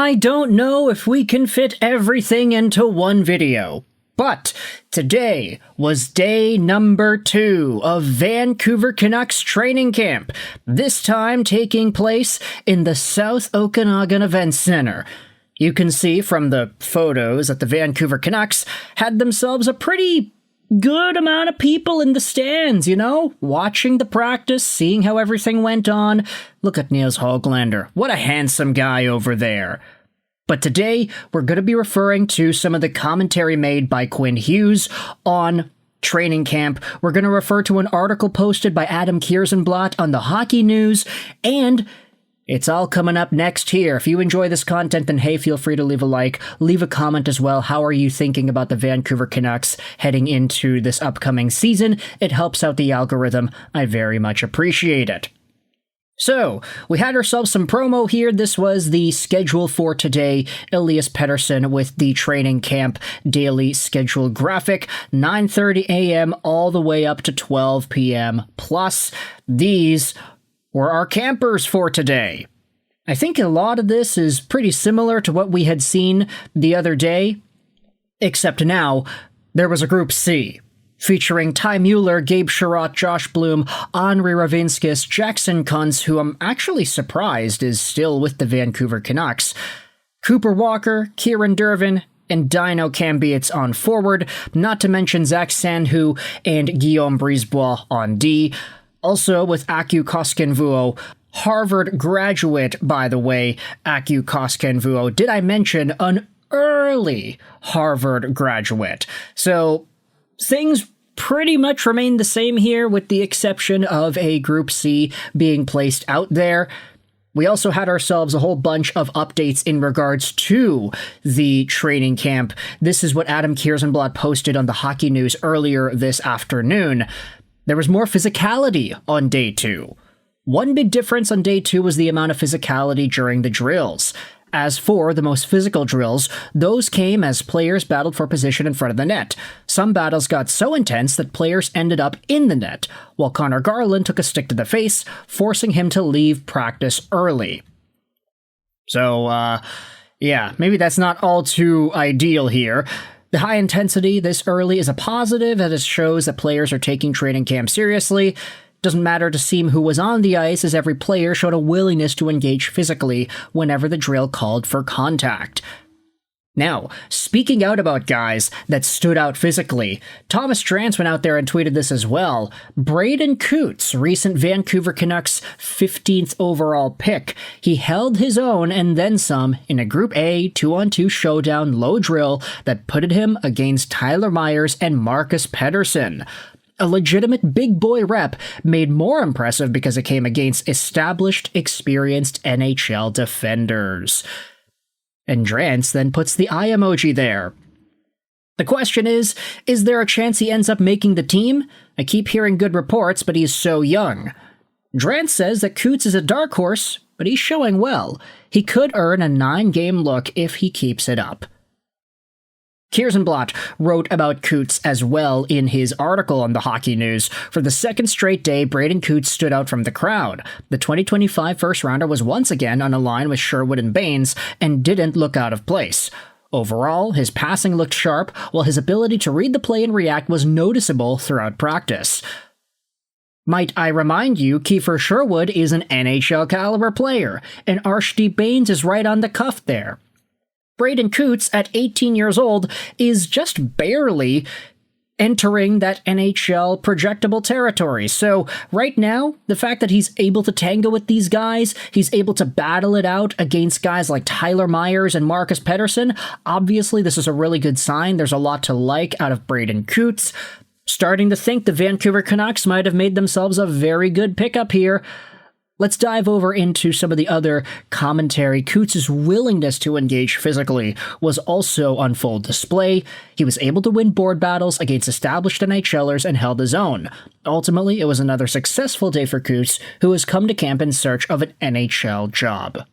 I don't know if we can fit everything into one video, but today was day number 2 of Vancouver Canucks Training Camp, this time taking place in the South Okanagan Events Center. You can see from the photos that the Vancouver Canucks had themselves a pretty good amount of people in the stands, watching the practice, seeing how everything went on. Look at Niels Höglander. What a handsome guy over there. But today, we're going to be referring to some of the commentary made by Quinn Hughes on training camp. We're going to refer to an article posted by Adam Kierszenblat on the Hockey News, and it's all coming up next here. If you enjoy this content, then hey, feel free to leave a like, leave a comment as well. How are you thinking about the Vancouver Canucks heading into this upcoming season? It helps out the algorithm. I very much appreciate it. So, we had ourselves some promo here. This was the schedule for today. Elias Pettersson with the training camp daily schedule graphic. 9:30 a.m. all the way up to 12 p.m. Plus, these were our campers for today. I think a lot of this is pretty similar to what we had seen the other day, except now there was a Group C, featuring Ty Mueller, Gabe Sherratt, Josh Bloom, Henri Ravinskis, Jackson Kuntz, who I'm actually surprised is still with the Vancouver Canucks, Cooper Walker, Kieran Dervin, and Dino Cambietz on forward, not to mention Zach Sandhu and Guillaume Brisebois on D. Also with Aku Koskenvuo, Harvard graduate, by the way, Aku Koskenvuo. Did I mention an early Harvard graduate? So things pretty much remain the same here, with the exception of a Group C being placed out there. We also had ourselves a whole bunch of updates in regards to the training camp. This is what Adam Kierszenblat posted on the Hockey News earlier this afternoon. There was more physicality on day 2. One big difference on day 2 was the amount of physicality during the drills. As for the most physical drills, those came as players battled for position in front of the net. Some battles got so intense that players ended up in the net, while Connor Garland took a stick to the face, forcing him to leave practice early. So, maybe that's not all too ideal here. The high intensity this early is a positive, as it shows that players are taking training camp seriously. Doesn't matter to see who was on the ice, as every player showed a willingness to engage physically whenever the drill called for contact. Now, speaking out about guys that stood out physically, Thomas Drance went out there and tweeted this as well. Braeden Cootes, recent Vancouver Canucks 15th overall pick. He held his own and then some in a Group A 2-on-2 showdown low drill that pitted him against Tyler Myers and Marcus Pettersson. A legitimate big boy rep made more impressive because it came against established, experienced NHL defenders. And Drance then puts the eye emoji there. The question is there a chance he ends up making the team? I keep hearing good reports, but he's so young. Drance says that Cootes is a dark horse, but he's showing well. He could earn a 9-game look if he keeps it up. Kierszenblat wrote about Cootes as well in his article on the Hockey News. For the second straight day, Braeden Cootes stood out from the crowd. The 2025 first-rounder was once again on a line with Sherwood and Baines and didn't look out of place. Overall, his passing looked sharp, while his ability to read the play and react was noticeable throughout practice. Might I remind you, Kiefer Sherwood is an NHL-caliber player, and Archdeep Baines is right on the cuff there. Braeden Cootes, at 18 years old, is just barely entering that NHL projectable territory. So right now, the fact that he's able to tango with these guys, he's able to battle it out against guys like Tyler Myers and Marcus Pettersson, obviously this is a really good sign. There's a lot to like out of Braeden Cootes. Starting to think the Vancouver Canucks might have made themselves a very good pickup here. Let's dive over into some of the other commentary. Cootes' willingness to engage physically was also on full display. He was able to win board battles against established NHLers and held his own. Ultimately, it was another successful day for Cootes, who has come to camp in search of an NHL job.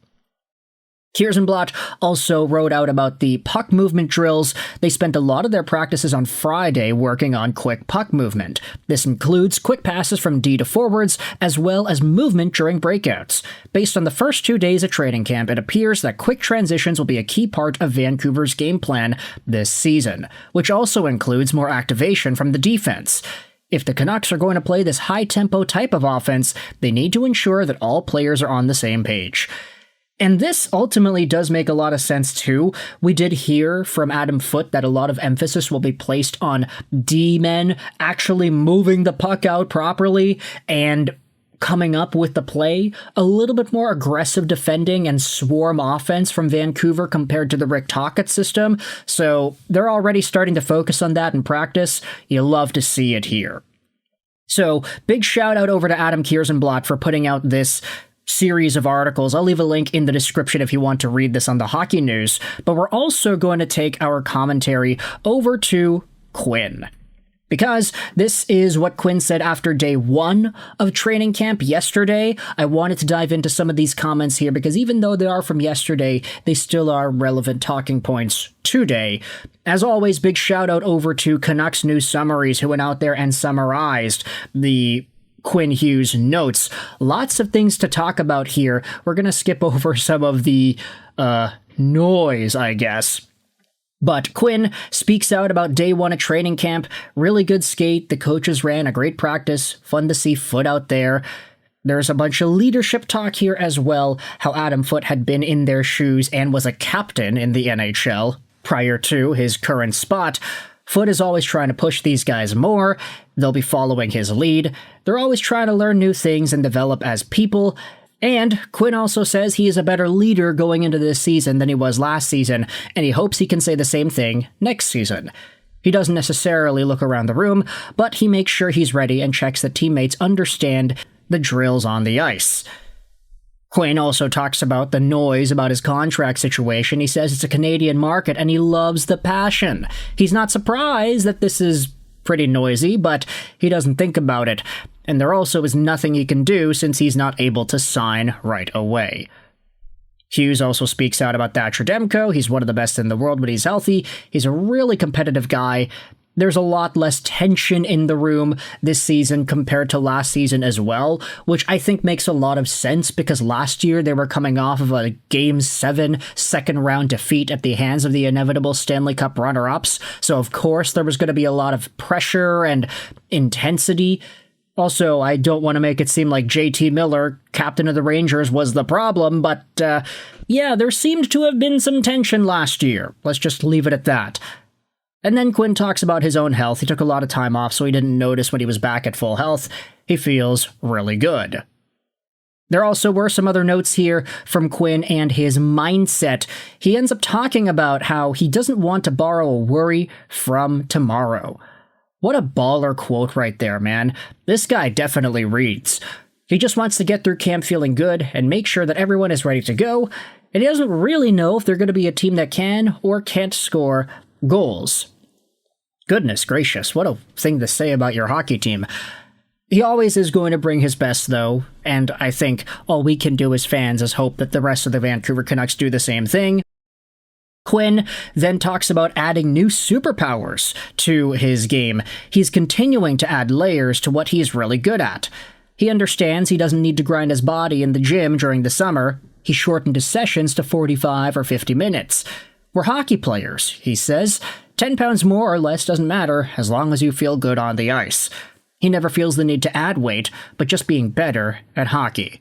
Kierszenblat also wrote out about the puck movement drills. They spent a lot of their practices on Friday working on quick puck movement. This includes quick passes from D to forwards, as well as movement during breakouts. Based on the first 2 days of training camp, it appears that quick transitions will be a key part of Vancouver's game plan this season, which also includes more activation from the defense. If the Canucks are going to play this high-tempo type of offense, they need to ensure that all players are on the same page. And this ultimately does make a lot of sense too. We did hear from Adam Foote that a lot of emphasis will be placed on D-men actually moving the puck out properly and coming up with the play. A little bit more aggressive defending and swarm offense from Vancouver compared to the Rick Tocchet system. So they're already starting to focus on that in practice. You love to see it here. So big shout out over to Adam Kierszenblat for putting out this series of articles. I'll leave a link in the description if you want to read this on the Hockey News, but we're also going to take our commentary over to Quinn, because this is what Quinn said after day 1 of training camp yesterday. I wanted to dive into some of these comments here because even though they are from yesterday, they still are relevant talking points today. As always, big shout out over to Canucks News Summaries, who went out there and summarized the Quinn Hughes notes. Lots of things to talk about here. We're going to skip over some of the noise, I guess. But Quinn speaks out about day 1 of training camp. Really good skate. The coaches ran a great practice. Fun to see Foote out there. There's a bunch of leadership talk here as well. How Adam Foote had been in their shoes and was a captain in the NHL prior to his current spot. Foote is always trying to push these guys more. They'll be following his lead. They're always trying to learn new things and develop as people. And Quinn also says he is a better leader going into this season than he was last season, and he hopes he can say the same thing next season. He doesn't necessarily look around the room, but he makes sure he's ready and checks that teammates understand the drills on the ice. Quinn also talks about the noise about his contract situation. He says it's a Canadian market and he loves the passion. He's not surprised that this is pretty noisy, but he doesn't think about it. And there also is nothing he can do since he's not able to sign right away. Hughes also speaks out about Thatcher Demko. He's one of the best in the world when he's healthy. He's a really competitive guy. There's a lot less tension in the room this season compared to last season as well, which I think makes a lot of sense because last year they were coming off of a Game 7 second-round defeat at the hands of the inevitable Stanley Cup runner-ups, so of course there was going to be a lot of pressure and intensity. Also, I don't want to make it seem like JT Miller, captain of the Rangers, was the problem, but yeah, there seemed to have been some tension last year. Let's just leave it at that. And then Quinn talks about his own health. He took a lot of time off, so he didn't notice when he was back at full health. He feels really good. There also were some other notes here from Quinn and his mindset. He ends up talking about how he doesn't want to borrow a worry from tomorrow. What a baller quote right there, man. This guy definitely reads. He just wants to get through camp feeling good and make sure that everyone is ready to go, and he doesn't really know if they're going to be a team that can or can't score goals. Goodness gracious, what a thing to say about your hockey team. He always is going to bring his best, though, and I think all we can do as fans is hope that the rest of the Vancouver Canucks do the same thing. Quinn then talks about adding new superpowers to his game. He's continuing to add layers to what he's really good at. He understands he doesn't need to grind his body in the gym during the summer. He shortened his sessions to 45 or 50 minutes. We're hockey players, he says. 10 pounds more or less doesn't matter as long as you feel good on the ice. He never feels the need to add weight, but just being better at hockey.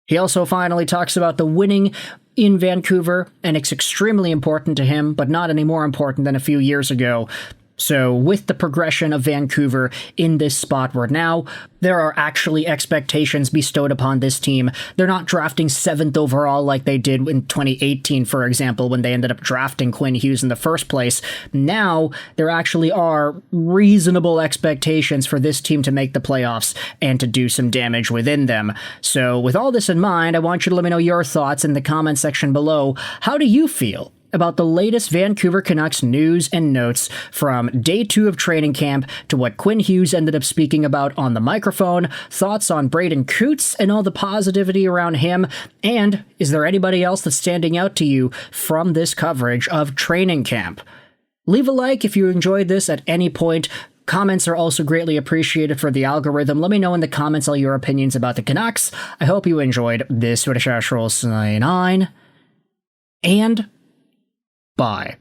He also finally talks about the winning in Vancouver, and it's extremely important to him, but not any more important than a few years ago. So with the progression of Vancouver in this spot we're now, there are actually expectations bestowed upon this team. They're not drafting 7th overall like they did in 2018, for example, when they ended up drafting Quinn Hughes in the first place. Now, there actually are reasonable expectations for this team to make the playoffs and to do some damage within them. So with all this in mind, I want you to let me know your thoughts in the comment section below. How do you feel about the latest Vancouver Canucks news and notes from day 2 of training camp to what Quinn Hughes ended up speaking about on the microphone, thoughts on Braeden Cootes and all the positivity around him, and is there anybody else that's standing out to you from this coverage of training camp? Leave a like if you enjoyed this at any point. Comments are also greatly appreciated for the algorithm. Let me know in the comments all your opinions about the Canucks. I hope you enjoyed this Swedish Astral sign on, and bye.